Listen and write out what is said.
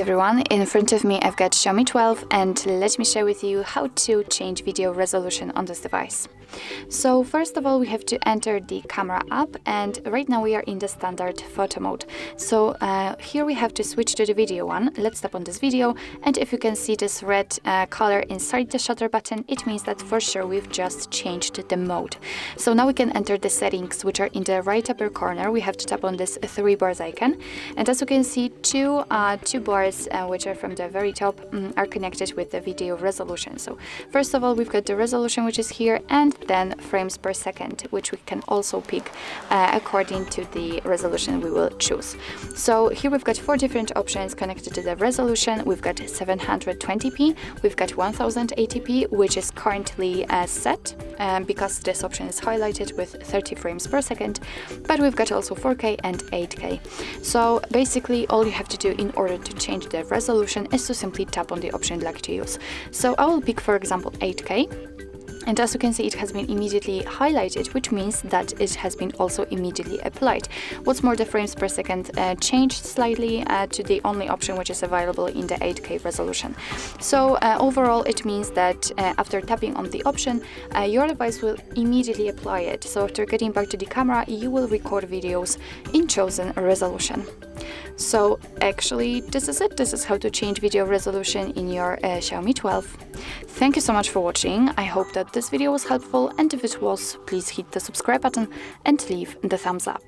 everyone, in front of me I've got Xiaomi 12 and let me share with you how to change video resolution on this device. So first of all, we have to enter the camera app, and right now we are in the standard photo mode. So here we have to switch to the video one. Let's tap on this video, and if you can see this red color inside the shutter button, it means that for sure we've just changed the mode. So now we can enter the settings, which are in the right upper corner. We have to tap on this three bars icon, and as you can see, two bars which are from the very top are connected with the video resolution. So first of all, we've got the resolution, which is here, and then frames per second, which we can also pick according to the resolution we will choose. So here we've got four different options connected to the resolution. We've got 720p, we've got 1080p, which is currently set because this option is highlighted with 30 frames per second, but we've got also 4K and 8K. So basically all you have to do in order to change the resolution is to simply tap on the option you'd like to use. So I will pick, for example, 8K. And as you can see, it has been immediately highlighted, which means that it has been also immediately applied. What's more, the frames per second changed slightly to the only option which is available in the 8K resolution. So overall, it means that after tapping on the option, your device will immediately apply it. So after getting back to the camera, you will record videos in chosen resolution. So actually, this is it. This is how to change video resolution in your Xiaomi 12. Thank you so much for watching. I hope that this video was helpful, and if it was, please hit the subscribe button and leave the thumbs up.